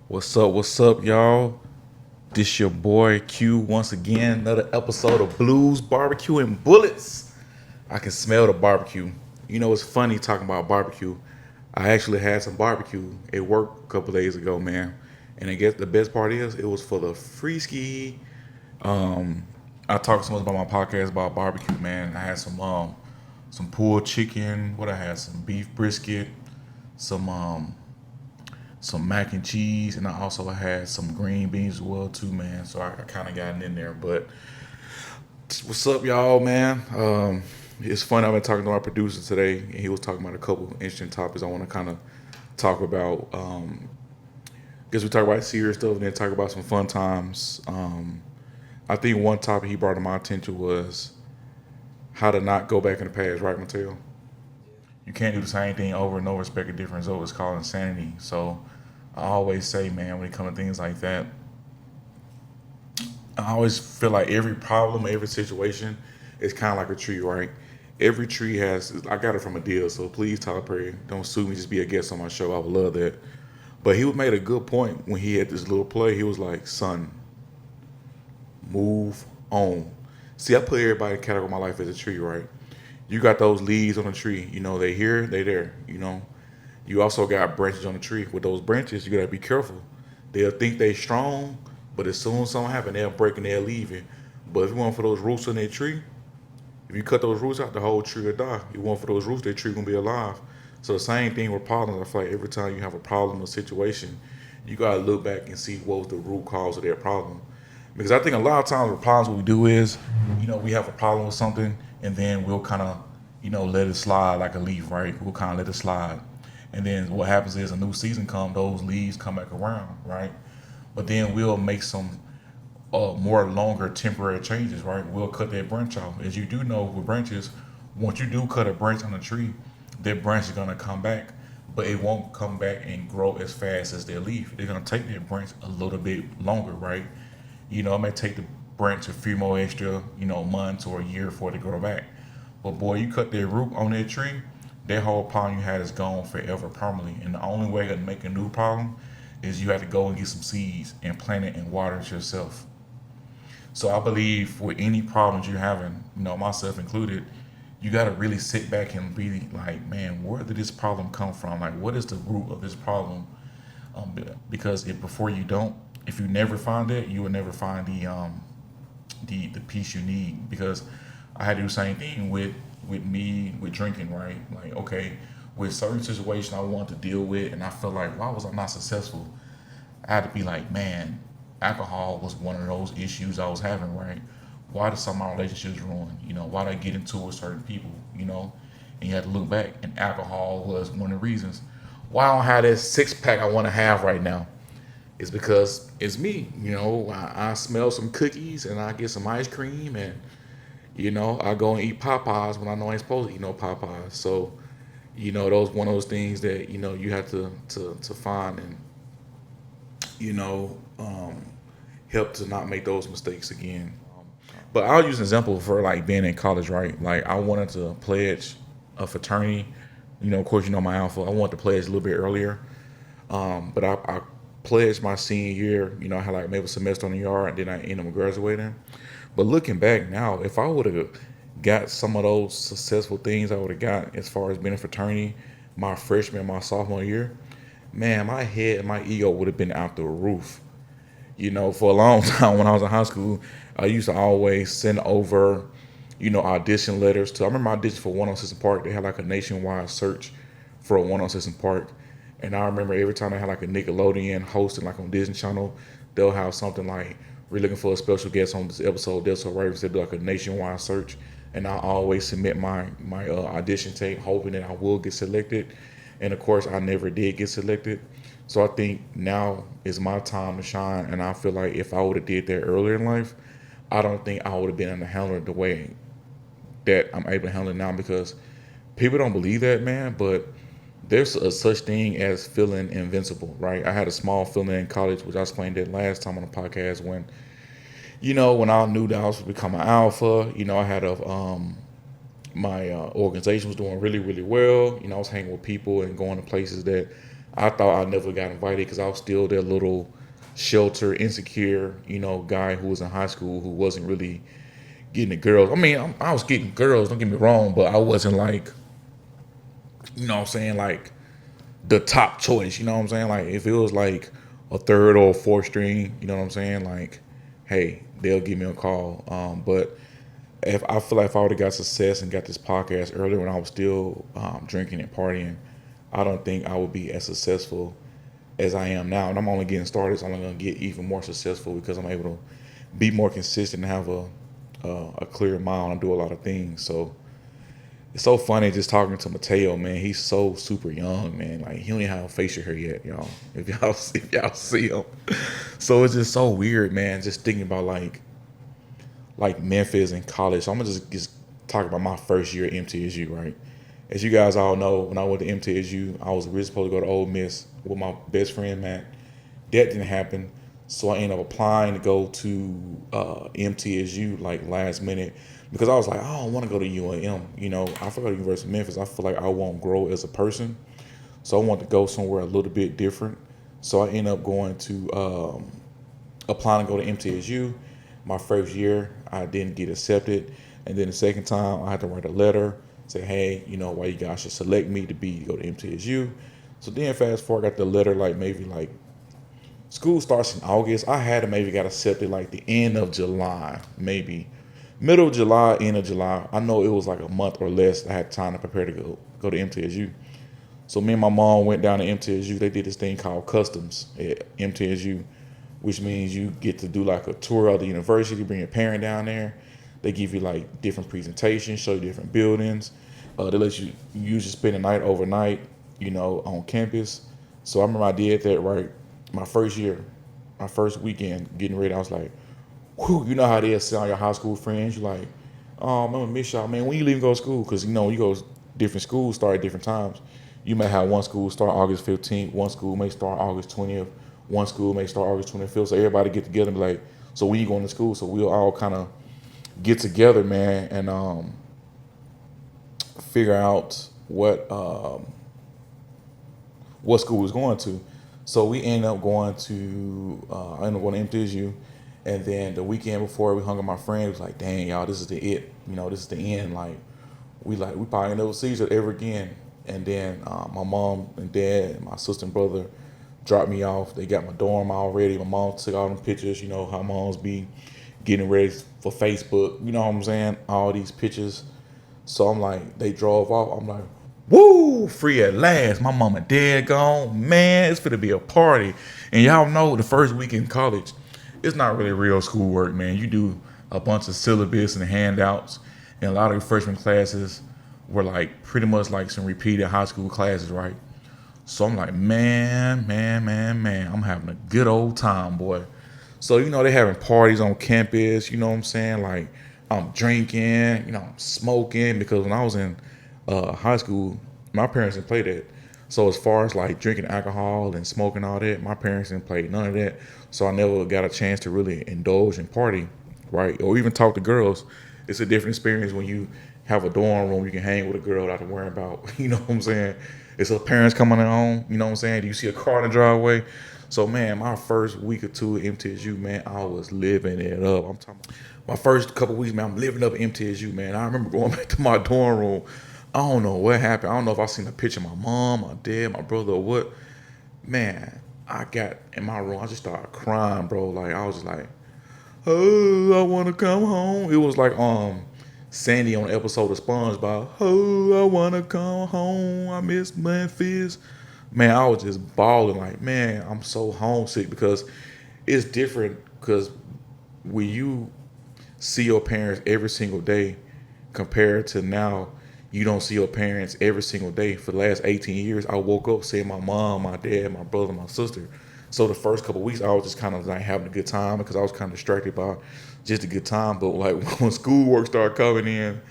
What's up, y'all? This your boy Q once again. Another episode of Blues Barbecue and Bullets. I can smell the barbecue. You know, it's funny talking about barbecue. I actually had some barbecue at work a couple days ago, man. And I guess the best part is it was for the free ski. I talked so much about my podcast about barbecue, man. I had some pulled chicken. What I had, some beef brisket, some some mac and cheese, and I also had some green beans as well too, man. So I kind of got in there. But what's up, y'all, man? It's fun. I've been talking to our producer today, and he was talking about a couple interesting topics. I want to kind of talk about. Guess we talk about serious stuff and then talk about some fun times. I think one topic he brought to my attention was how to not go back in the past, right, Mateo? You can't do the same thing over and over, expect a different result. It's called insanity. So I always say, man, when it comes to things like that, I always feel like every problem, every situation is kind of like a tree, right? Every tree has, I got it from a deal, so please, Tyler Perry, don't sue me, just be a guest on my show. I would love that. But he made a good point when he had this little play. He was like, son, move on. See, I put everybody in the category of my life as a tree, right? You got those leaves on the tree, you know, they here, they there, you know. You also got branches on the tree. With those branches, you gotta be careful. They'll think they strong, but as soon as something happen, they'll break and they'll leave you. But if you want for those roots in that tree, if you cut those roots out, the whole tree will die. You want for those roots, that tree gonna be alive. So the same thing with problems. I feel like every time you have a problem or situation, you gotta look back and see what was the root cause of that problem. Because I think a lot of times the problems what we do is, we have a problem with something and then we'll kind of, let it slide like a leaf, right? We'll kind of let it slide. And then what happens is a new season come, those leaves come back around, right? But then we'll make some more longer temporary changes, right? We'll cut that branch off. As you do know with branches, once you do cut a branch on a tree, that branch is gonna come back, but it won't come back and grow as fast as their leaf. They're gonna take that branch a little bit longer, right? It may take the branch a few more extra, months or a year for it to grow back. But boy, you cut that root on that tree, that whole problem you had is gone forever permanently. And the only way to make a new problem is you have to go and get some seeds and plant it and water it yourself. So I believe with any problems you're having, myself included, you got to really sit back and be like, man, where did this problem come from? Like, what is the root of this problem? Because if before you don't, if you never find it, you will never find the peace you need. Because I had to do the same thing with me with drinking, right? Like, okay, with certain situations I wanted to deal with, and I felt like, why was I not successful? I had to be like, man, alcohol was one of those issues I was having, right? Why did some of my relationships ruin? Why did I get into it with certain people? And you had to look back, and alcohol was one of the reasons. Why I don't have this six pack I want to have right now? It's because it's me. I smell some cookies and I get some ice cream and I go and eat Popeyes when I know I ain't supposed to eat no Popeyes. So those one of those things that you have to find and you know um, help to not make those mistakes again. But I'll use an example for like being in college, right? Like I wanted to pledge a fraternity. Of course, my alpha. I wanted to pledge a little bit earlier, but I pledged my senior year. I had like maybe a semester on the yard, and then I ended up graduating. But looking back now, if I would have got some of those successful things I would have got as far as being a fraternity my freshman and my sophomore year, man, my head and my ego would have been out the roof. For a long time when I was in high school, I used to always send over, audition letters to. I remember I auditioned for 106 in Park. They had like a nationwide search for a 106 in Park. And I remember every time they had like a Nickelodeon hosting like on Disney Channel, they'll have something like, we're looking for a special guest on this episode. They'll so Ravens they do like a nationwide search. And I always submit my audition tape, hoping that I will get selected. And of course, I never did get selected. So I think now is my time to shine. And I feel like if I would have did that earlier in life, I don't think I would have been able to handle it the way that I'm able to handle it now because people don't believe that, man. But there's a such thing as feeling invincible, right? I had a small feeling in college, which I explained that last time on the podcast when I knew that I was becoming alpha. I had a my organization was doing really, really well. I was hanging with people and going to places that I thought I never got invited because I was still that little shelter, insecure, guy who was in high school who wasn't really getting the girls. I mean, I was getting girls. Don't get me wrong, but I wasn't like, what I'm saying, like the top choice. You know what I'm saying? Like if it was like a third or fourth string, you know what I'm saying? Like, hey, they'll give me a call. But if I feel like if I would have got success and got this podcast earlier when I was still drinking and partying, I don't think I would be as successful as I am now. And I'm only getting started, so I'm going to get even more successful because I'm able to be more consistent and have a clear mind and do a lot of things. So it's so funny just talking to Mateo, man. He's so super young, man. Like he don't even have facial hair yet, y'all. If y'all see him, so it's just so weird, man. Just thinking about like Memphis and college. So I'm gonna just talk about my first year at MTSU, right? As you guys all know, when I went to MTSU, I was originally supposed to go to Ole Miss with my best friend Matt. That didn't happen, so I ended up applying to go to MTSU like last minute because I was like, I don't want to go to UNM. I forgot to University of Memphis. I feel like I won't grow as a person, so I want to go somewhere a little bit different. So I ended up going to applying to go to MTSU. My first year, I didn't get accepted, and then the second time, I had to write a letter, say, hey, why you guys should select me to go to MTSU. So then, fast forward, I got the letter like maybe like school starts in August. I had to maybe got accepted like the end of July, maybe middle of July, end of July. I know it was like a month or less. I had time to prepare to go to MTSU. So me and my mom went down to MTSU. They did this thing called customs at MTSU, which means you get to do like a tour of the university, bring your parent down there. They give you like different presentations, show you different buildings. They let you usually spend the night overnight, on campus. So I remember I did that right my first year, my first weekend getting ready. I was like, whew, you know how it is, see all your high school friends. You're like, oh, I'm gonna miss y'all, man. When you leave and go to school, because you go different schools start at different times. You may have one school start August 15th, one school may start August 20th, one school may start August 25th. So everybody get together and be like, so when you going to school? So we'll all kind of get together, man, and figure out what school we was going to. So we ended up going to I ended up going to MTSU, and then the weekend before we hung with my friend, it was like, dang y'all, this is the it, this is the end. Like we probably never see each other ever again. And then my mom and dad and my sister and brother dropped me off. They got my dorm already. My mom took all them pictures. How moms be getting ready for Facebook. You know what I'm saying? All these pictures. So I'm like, they drove off. I'm like, woo, free at last. My mom and dad gone. Man, it's gonna be a party. And y'all know the first week in college, it's not really real schoolwork, man. You do a bunch of syllabus and handouts, and a lot of the freshman classes were like pretty much like some repeated high school classes, right? So I'm like, man, I'm having a good old time, boy. So, they having parties on campus, you know what I'm saying? Like, I'm drinking, I'm smoking, because when I was in high school, my parents didn't play that. So as far as like drinking alcohol and smoking all that, my parents didn't play none of that. So I never got a chance to really indulge and party, right? Or even talk to girls. It's a different experience when you have a dorm room, you can hang with a girl without worrying about, you know what I'm saying? It's her parents coming home, you know what I'm saying? Do you see a car in the driveway? So man, my first week or two at MTSU, man, I was living it up. I'm talking about my first couple weeks, man, I'm living up at MTSU, man. I remember going back to my dorm room. I don't know what happened. I don't know if I seen a picture of my mom, my dad, my brother, or what. Man, I got in my room. I just started crying, bro. Like I was just like, oh, I want to come home. It was like Sandy on the episode of SpongeBob. Oh, I want to come home. I miss Memphis. Man, I was just bawling like, man, I'm so homesick because it's different because when you see your parents every single day compared to now, you don't see your parents every single day. For the last 18 years, I woke up seeing my mom, my dad, my brother, my sister. So the first couple of weeks, I was just kind of like having a good time because I was kind of distracted by just a good time. But like when schoolwork started coming in,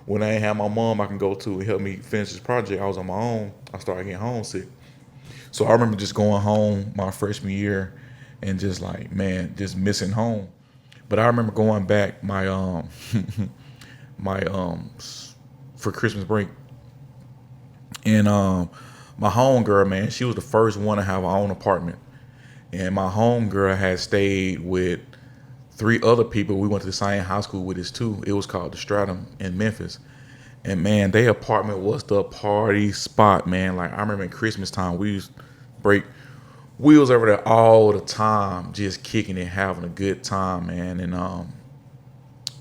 when I ain't have my mom I can go to and help me finish this project, I was on my own. I started getting homesick. So I remember just going home my freshman year and just like, man, just missing home. But I remember going back my for Christmas break, and My homegirl, man, she was the first one to have her own apartment. And my homegirl had stayed with three other people we went to the same high school with us too. It was called the Stratum in Memphis. And man, their apartment was the party spot, man. Like I remember in Christmas time, we used to break we was over there all the time, just kicking it, having a good time, man. And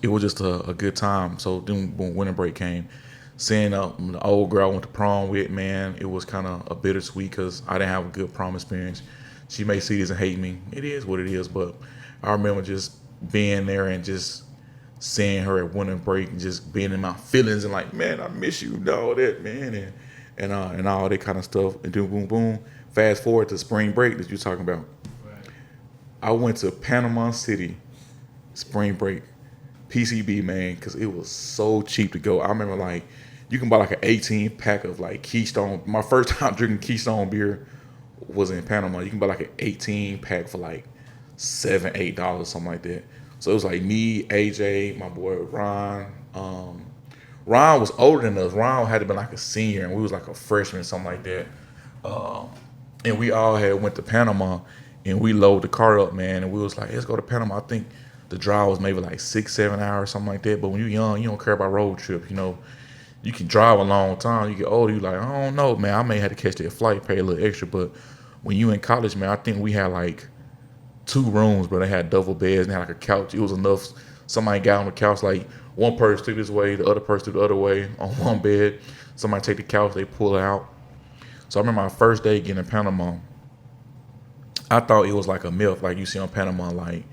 it was just a good time. So then when winter break came, seeing the old girl I went to prom with, man, it was kind of a bittersweet because I didn't have a good prom experience. She may see this and hate me. It is what it is, but I remember just being there and just seeing her at winter break and just being in my feelings and like, man, I miss you and all that, man, and all that kind of stuff. And then boom, boom. Fast forward to spring break that you're talking about. I went to Panama City, spring break, PCB, man, because it was so cheap to go. I remember like you can buy like an 18 pack of like Keystone. My first time drinking Keystone beer was in Panama. You can buy like an 18 pack for like $7, $8, something like that. So it was like me, AJ, my boy Ron. Ron was older than us. Ron had to be like a senior, and we was like a freshman, something like that. And we all had went to Panama, and we loaded the car up, man. And we was like, let's go to Panama. I think the drive was maybe like 6, 7 hours, something like that. But when you're young, you don't care about road trips. You know, you can drive a long time. You get older, you like, I don't know, man. I may have to catch that flight, pay a little extra. But when you in college, man, I think we had like 2 rooms, but they had double beds and they had like a couch. It was enough. Somebody got on the couch, like one person took this way, the other person took the other way on one bed. Somebody take the couch, they pull it out. So I remember my first day getting in Panama. I thought it was like a myth, like you see on Panama, like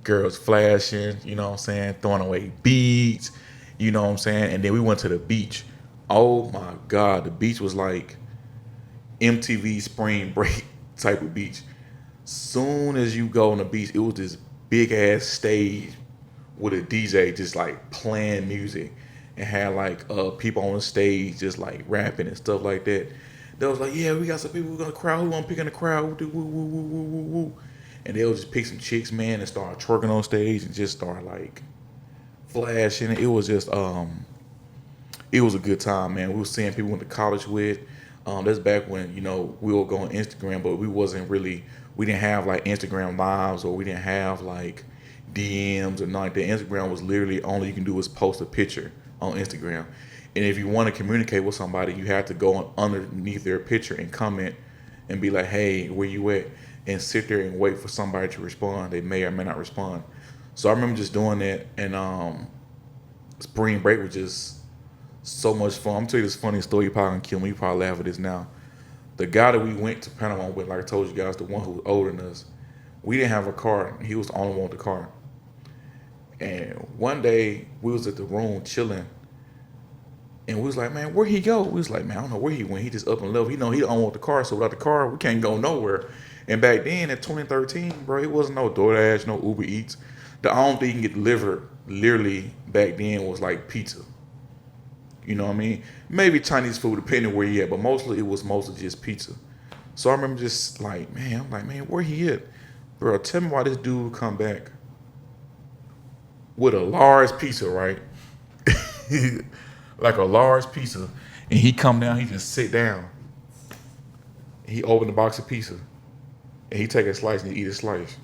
girls flashing, you know what I'm saying, throwing away beads, you know what I'm saying. And then we went to the beach. Oh my God, the beach was like MTV Spring Break type of beach. Soon as you go on the beach, it was this big ass stage with a DJ just like playing music and had like people on the stage just like rapping and stuff like that. They was like, yeah, we got some people who gonna crowd, who gonna pick in the crowd, woo, woo, woo, woo, woo, woo, woo. And they'll just pick some chicks, man, and start twerking on stage and just start like flashing. It was just it was a good time, man. We were seeing people we went to college with. That's back when, you know, we would go on Instagram, but we didn't have like Instagram lives, or we didn't have like DMs or nothing like that. Instagram was literally only you can do is post a picture on Instagram. And if you want to communicate with somebody, you have to go underneath their picture and comment and be like, hey, where you at? And sit there and wait for somebody to respond. They may or may not respond. So I remember just doing that, and spring break was just so much fun. I'm gonna tell you this funny story. You probably gonna kill me. You probably laugh at this now. The guy that we went to Panama with, like I told you guys, the one who was older than us, we didn't have a car. He was the only one with the car. And one day we was at the room chilling, and we was like, man, where he go? We was like, man, I don't know where he went. He just up and left. He know he don't want the car, so without the car, we can't go nowhere. And back then, in 2013, bro, it wasn't no DoorDash, no Uber Eats. The only thing you can get delivered, literally, back then was like pizza. You know what I mean? Maybe Chinese food, depending where you at, but it was mostly just pizza. So I remember just like, man, where he at? Bro, tell me why this dude come back with a large pizza, right? Like a large pizza. And he come down, he just sit down. He open the box of pizza. And he take a slice and he eat a slice.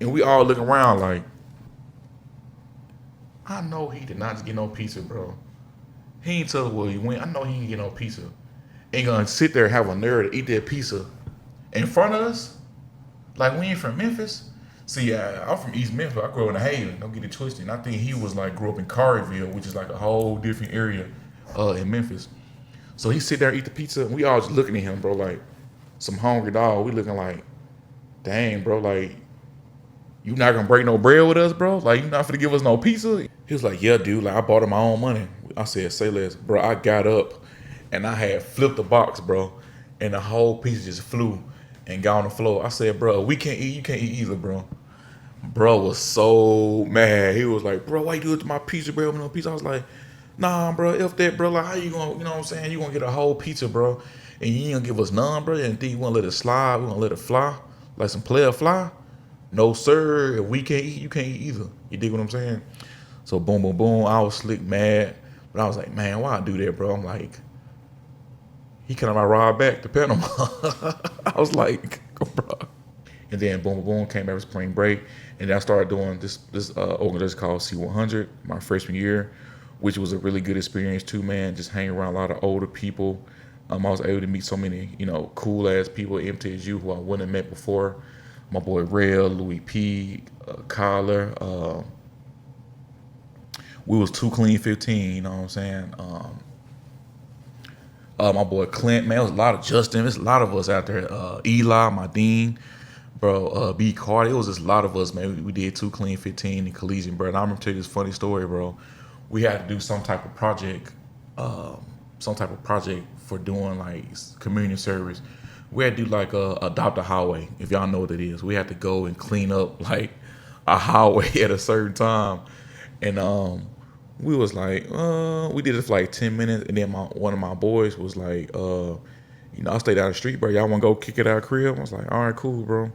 And we all look around like, I know he did not just get no pizza, bro. He ain't tell us where he went. I know he ain't get no pizza. Ain't gonna sit there and have a nerve to eat that pizza in front of us. Like, we ain't from Memphis. See, I'm from East Memphis. I grew up in the Haven. Don't get it twisted. And I think he was like grew up in Carterville, which is like a whole different area in Memphis. So he sit there and eat the pizza, and we all just looking at him, bro, like some hungry dog. We looking like, dang, bro, like, you not gonna break no bread with us, bro? Like, you not finna give us no pizza? He was like, yeah, dude, like, I bought it my own money. I said, say less. Bro, I got up, and I had flipped the box, bro, and the whole pizza just flew and got on the floor. I said, bro, we can't eat, you can't eat either, bro. Bro was so mad. He was like, bro, why you do it to my pizza, bro? No pizza. I was like, nah, bro, F that, bro. Like, how you gonna, you know what I'm saying? You gonna get a whole pizza, bro, and you ain't gonna give us none, bro? And think you wanna let it slide? We gonna let it fly? Like some player fly? No, sir. If we can't eat, you can't eat either. You dig what I'm saying? So boom, boom, boom. I was slick mad. But I was like, man, why I do that, bro? I'm like, He kind of my ride back to Panama. I was like, bro. And then boom, boom, boom, came back from spring break, and then I started doing this organization called C100 my freshman year, which was a really good experience too, man. Just hanging around a lot of older people. I was able to meet so many, cool ass people at MTSU who I wouldn't have met before. My boy Rail, Louis P, Collar. We was too clean 15. You know what I'm saying? My boy Clint, man, it was a lot of Justin. There's a lot of us out there. Eli, my dean, bro, B Carter. It was just a lot of us, man. We did too clean 15 in collegiate, bro. And I remember telling you this funny story, bro. We had to do some type of project for doing like community service. We had to do like adopt a highway, if y'all know what it is. We had to go and clean up like a highway at a certain time, and we was like, we did it for like 10 minutes, and then one of my boys was like, I stayed down the street, bro. Y'all want to go kick it out of crib? I was like, all right, cool, bro.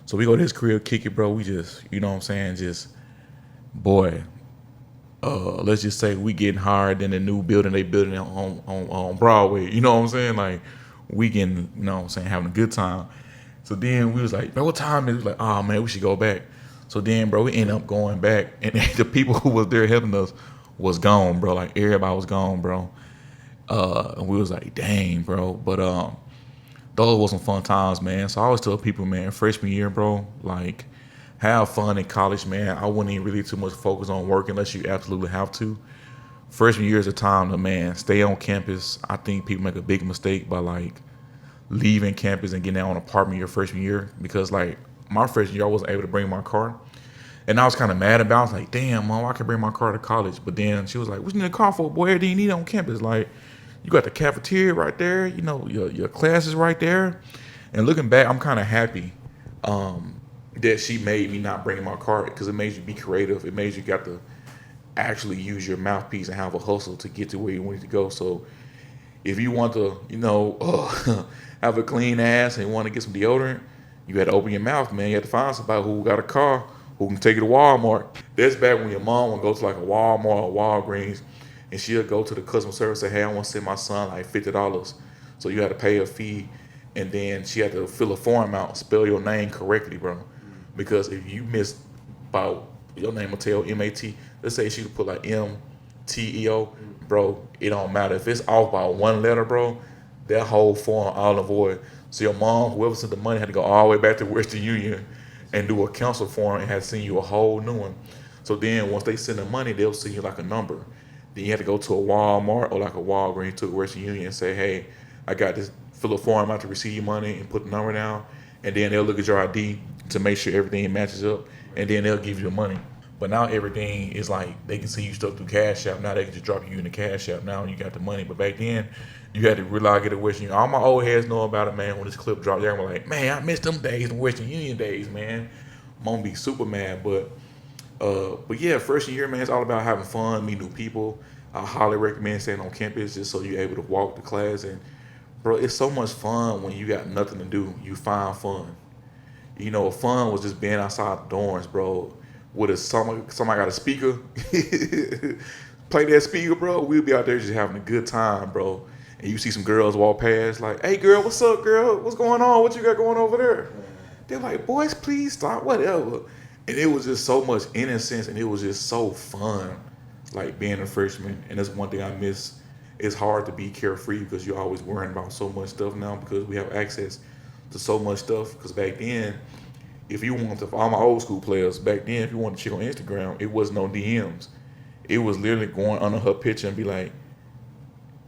So we go to his crib, kick it, bro. We just, you know what I'm saying, just, boy, let's just say we getting hired in the new building they building on Broadway. You know what I'm saying? Like, we getting, you know what I'm saying, having a good time. So then we was like, bro, what time is it? We was like, oh, man, we should go back. So then, bro, we ended up going back, and the people who was there helping us was gone, bro. Like, everybody was gone, bro. And we was like, dang, bro. But those were some fun times, man. So I always tell people, man, freshman year, bro, like, have fun in college, man. I wouldn't even really too much focus on work unless you absolutely have to. Freshman year is a time to, man, stay on campus. I think people make a big mistake by, like, leaving campus and getting out on an apartment your freshman year, because, like, my freshman year, I wasn't able to bring my car. And I was kind of mad about it. I was like, damn, mom, I can bring my car to college. But then she was like, what you need a car for, boy? Everything you need on campus. Like, you got the cafeteria right there. You know, your class is right there. And looking back, I'm kind of happy that she made me not bring my car, because it made you be creative. It made you got to actually use your mouthpiece and have a hustle to get to where you wanted to go. So if you want to, have a clean ass and want to get some deodorant, you had to open your mouth, man. You had to find somebody who got a car who can take you to Walmart. That's back when your mom would go to like a Walmart or Walgreens, and she'll go to the customer service and say, hey, I want to send my son like $50. So you had to pay a fee, and then she had to fill a form out, spell your name correctly, bro. Because if you miss about, your name will tell M-A-T, let's say she would put like M-T-E-O, bro, it don't matter. If it's off by one letter, bro, that whole form all in void. So your mom, whoever sent the money, had to go all the way back to Western Union and do a cancel form and had to send you a whole new one. So then once they send the money, they'll send you like a number. Then you have to go to a Walmart or like a Walgreens to a Western Union and say, hey, I got this, fill a form out to receive your money and put the number down. And then they'll look at your ID to make sure everything matches up, and then they'll give you the money. But now everything is like, they can see you stuff through Cash App. Now they can just drop you in the Cash App now and you got the money. But back then, you had to really get a Western Union. All my old heads know about it, man. When this clip dropped, they're like, man, I missed them days, the Western Union days, man. I'm gonna be super mad. But yeah, freshman year, man, it's all about having fun, meet new people. I highly recommend staying on campus just so you're able to walk to class. And bro, it's so much fun when you got nothing to do. You find fun. Fun was just being outside the dorms, bro. With somebody got a speaker, play that speaker, bro. We'll be out there just having a good time, bro. And you see some girls walk past, like, hey, girl, what's up, girl? What's going on? What you got going over there? They're like, boys, please stop, whatever. And it was just so much innocence, and it was just so fun, like being a freshman. And that's one thing I miss. It's hard to be carefree because you're always worrying about so much stuff now, because we have access to so much stuff. Because back then, if you wanted to, for all my old school players, back then, if you wanted to check on Instagram, it was no DMs. It was literally going under her picture and be like,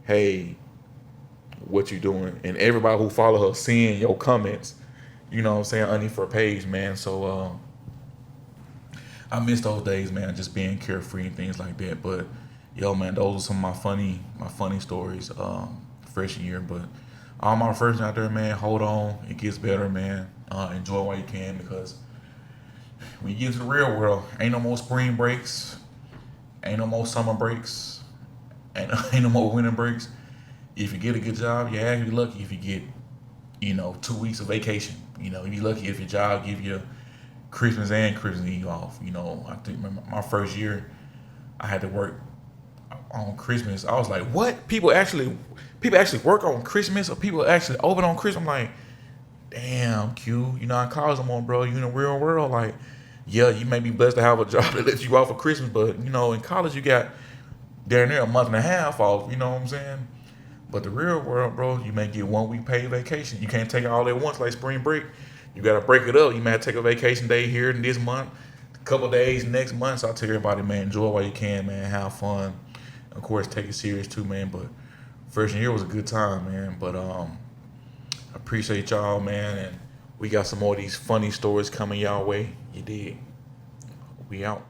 hey, what you doing? And everybody who follow her seeing your comments, you know what I'm saying, underneath her page, man. So I miss those days, man, just being carefree and things like that. But yo, man, those are some of my funny stories freshman year. But all my freshmen out there, man, hold on, it gets better, man. Enjoy while you can, because when you get into the real world, ain't no more spring breaks, ain't no more summer breaks, ain't no more winter breaks. If you get a good job, you're actually lucky if you get, 2 weeks of vacation. You're lucky if your job give you Christmas and Christmas Eve off. I think my first year, I had to work on Christmas. I was like, what? People actually work on Christmas, or people actually open on Christmas. I'm like, damn, Q, you're not in college no more, bro. You in the real world. Like, yeah, you may be blessed to have a job that lets you off for Christmas, but in college you got there near a month and a half off. You know what I'm saying? But the real world, bro, you may get 1 week paid vacation. You can't take it all at once like spring break. You gotta break it up. You may take a vacation day here in this month, a couple days next month. So I tell everybody, man, enjoy while you can, man. Have fun. Of course, take it serious too, man. But freshman year was a good time, man. But I appreciate y'all, man, and we got some more of these funny stories coming y'all way. You did. We out.